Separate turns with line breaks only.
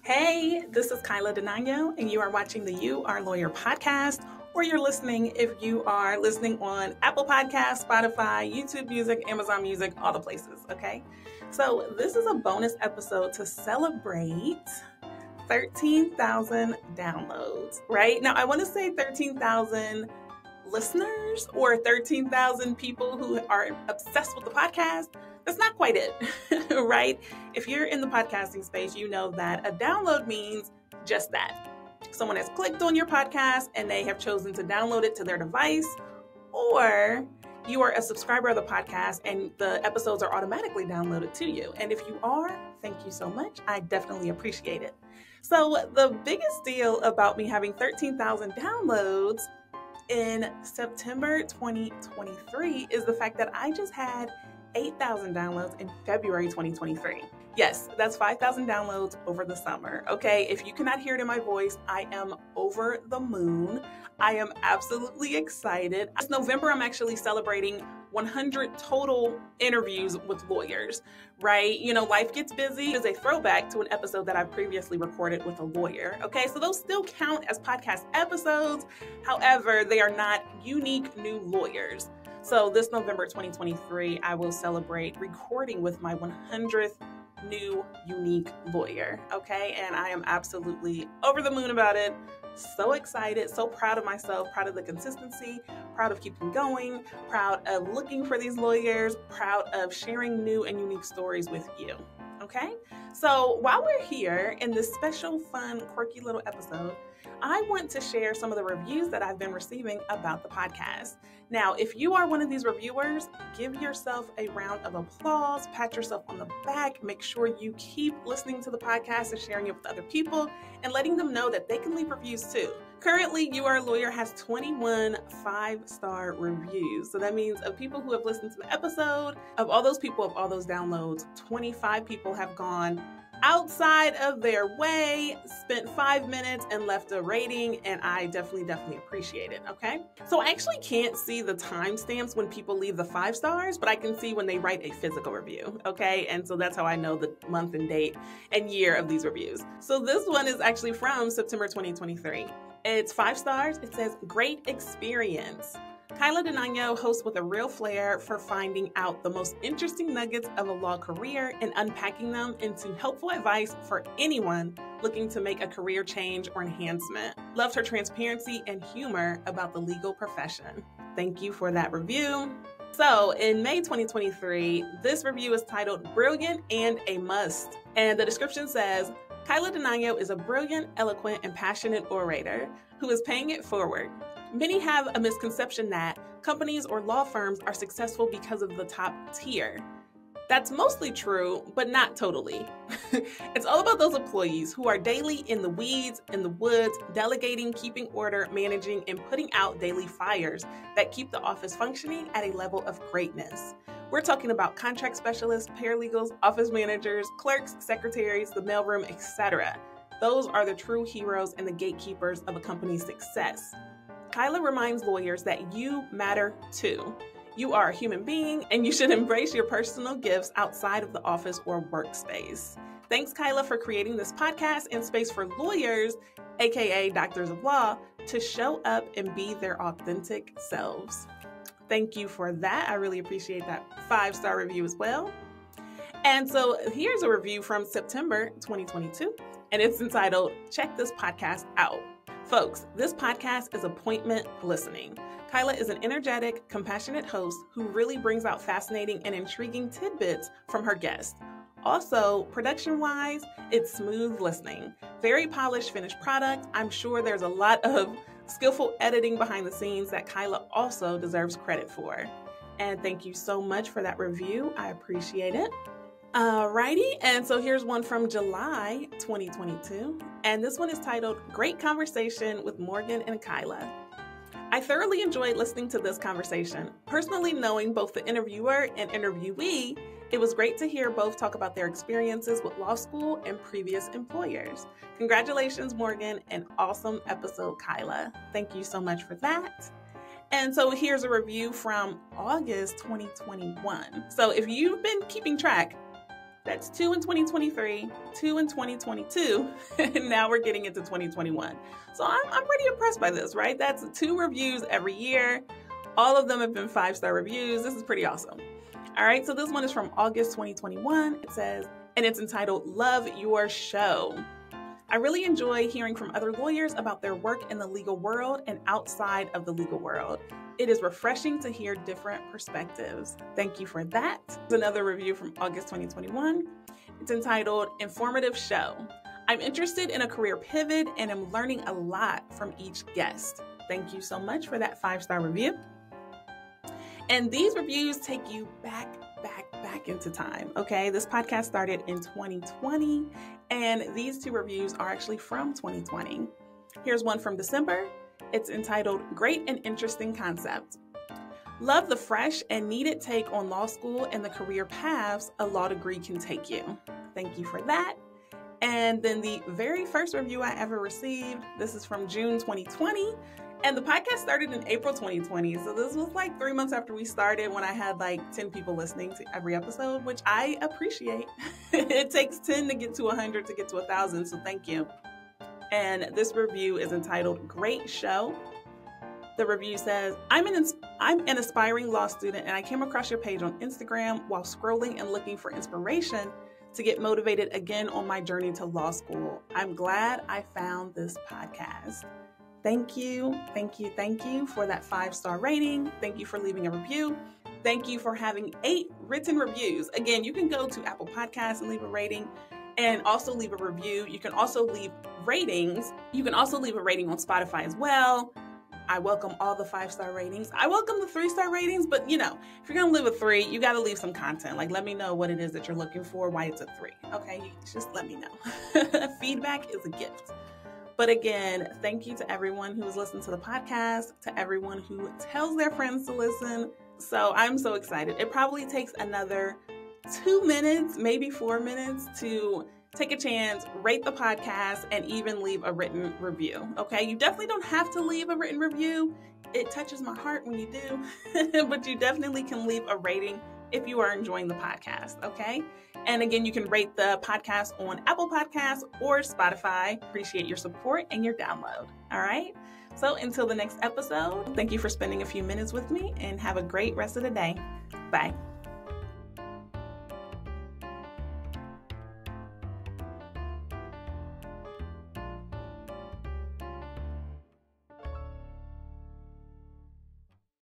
Hey, this is Kyla Denanyoh, and you are watching the You Are Lawyer podcast, or you're listening if you are listening on Apple Podcasts, Spotify, YouTube Music, Amazon Music, all the places, okay? So this is a bonus episode to celebrate 13,000 downloads, right? Now, I want to say 13,000 listeners or 13,000 people who are obsessed with the podcast. That's not quite it, right? If you're in the podcasting space, you know that a download means just that. Someone has clicked on your podcast and they have chosen to download it to their device, or you are a subscriber of the podcast and the episodes are automatically downloaded to you. And if you are, thank you so much. I definitely appreciate it. So the biggest deal about me having 13,000 downloads in September 2023 is the fact that I just had 8,000 downloads in February 2023. Yes, that's 5,000 downloads over the summer. Okay, if you cannot hear it in my voice, I am over the moon. I am absolutely excited. This November, I'm actually celebrating 100 total interviews with lawyers, right? You know, life gets busy. It's a throwback to an episode that I previously recorded with a lawyer. Okay, so those still count as podcast episodes. However, they are not unique new lawyers. So this November 2023, I will celebrate recording with my 100th new unique lawyer, okay? And I am absolutely over the moon about it. So excited, so proud of myself, proud of the consistency, proud of keeping going, proud of looking for these lawyers, proud of sharing new and unique stories with you, okay? So while we're here in this special, fun, quirky little episode, I want to share some of the reviews that I've been receiving about the podcast. Now, if you are one of these reviewers, give yourself a round of applause, pat yourself on the back, make sure you keep listening to the podcast and sharing it with other people and letting them know that they can leave reviews too. Currently, You Are a Lawyer has 21 5-star reviews. So that means of people who have listened to the episode, of all those people, of all those downloads, 25 people have gone outside of their way, spent 5 minutes and left a rating, and I definitely appreciate it, okay? So I actually can't see the timestamps when people leave the 5 stars, but I can see when they write a physical review, okay? And so that's how I know the month and date and year of these reviews. So this one is actually from September 2023. It's 5 stars. It says, great experience. Kyla Denanyoh hosts with a real flair for finding out the most interesting nuggets of a law career and unpacking them into helpful advice for anyone looking to make a career change or enhancement. Loved her transparency and humor about the legal profession. Thank you for that review. So in May 2023, this review is titled Brilliant and a Must. And the description says, Kyla Denanyoh is a brilliant, eloquent, and passionate orator who is paying it forward. Many have a misconception that companies or law firms are successful because of the top tier. That's mostly true, but not totally. It's all about those employees who are daily in the weeds, in the woods, delegating, keeping order, managing, and putting out daily fires that keep the office functioning at a level of greatness. We're talking about contract specialists, paralegals, office managers, clerks, secretaries, the mailroom, etc. Those are the true heroes and the gatekeepers of a company's success. Kyla reminds lawyers that you matter too. You are a human being and you should embrace your personal gifts outside of the office or workspace. Thanks, Kyla, for creating this podcast and space for lawyers, aka doctors of law, to show up and be their authentic selves. Thank you for that. I really appreciate that 5-star review as well. And so here's a review from September 2022, and it's entitled, Check This Podcast Out. Folks, this podcast is appointment listening. Kyla is an energetic, compassionate host who really brings out fascinating and intriguing tidbits from her guests. Also, production-wise, it's smooth listening. Very polished, finished product. I'm sure there's a lot of skillful editing behind the scenes that Kyla also deserves credit for. And thank you so much for that review. I appreciate it. Alrighty, and so here's one from July 2022, and this one is titled Great Conversation with Morgan and Kyla. I thoroughly enjoyed listening to this conversation. Personally, knowing both the interviewer and interviewee, it was great to hear both talk about their experiences with law school and previous employers. Congratulations, Morgan, an awesome episode, Kyla. Thank you so much for that. And so here's a review from August 2021. So if you've been keeping track, That's 2 in 2023, 2 in 2022, and now we're getting into 2021. So I'm pretty impressed by this, right? That's 2 reviews every year. All of them have been 5-star reviews. This is pretty awesome. All right, so this one is from August 2021. It says, and it's entitled, Love Your Show. I really enjoy hearing from other lawyers about their work in the legal world and outside of the legal world. It is refreshing to hear different perspectives. Thank you for that. Another review from August 2021. It's entitled, Informative Show. I'm interested in a career pivot and am learning a lot from each guest. Thank you so much for that 5-star review. And these reviews take you back into time, okay? This podcast started in 2020, and these 2 reviews are actually from 2020. Here's one from December. It's entitled, Great and Interesting Concept. Love the fresh and needed take on law school and the career paths a law degree can take you. Thank you for that. And then the very first review I ever received, this is from June 2020. And the podcast started in April 2020. So this was like 3 months after we started, when I had like 10 people listening to every episode, which I appreciate. It takes 10 to get to 100 to get to 1,000. So thank you. And this review is entitled, Great Show. The review says, I'm an aspiring law student, and I came across your page on Instagram while scrolling and looking for inspiration to get motivated again on my journey to law school. I'm glad I found this podcast. Thank you for that 5-star rating. Thank you for leaving a review. Thank you for having 8 written reviews. Again, you can go to Apple Podcasts and leave a rating and also leave a review. You can also leave ratings. You can also leave a rating on Spotify as well. I welcome all the 5-star ratings. I welcome the 3-star ratings, but if you're going to leave a 3, you got to leave some content. Like, let me know what it is that you're looking for, why it's a 3. Okay, just let me know. Feedback is a gift. But again, thank you to everyone who has listened to the podcast, to everyone who tells their friends to listen. So I'm so excited. It probably takes another 2 minutes, maybe 4 minutes to take a chance, rate the podcast, and even leave a written review. Okay, you definitely don't have to leave a written review. It touches my heart when you do, but you definitely can leave a rating if you are enjoying the podcast. Okay. And again, you can rate the podcast on Apple Podcasts or Spotify. Appreciate your support and your download. All right. So until the next episode, thank you for spending a few minutes with me, and have a great rest of the day. Bye.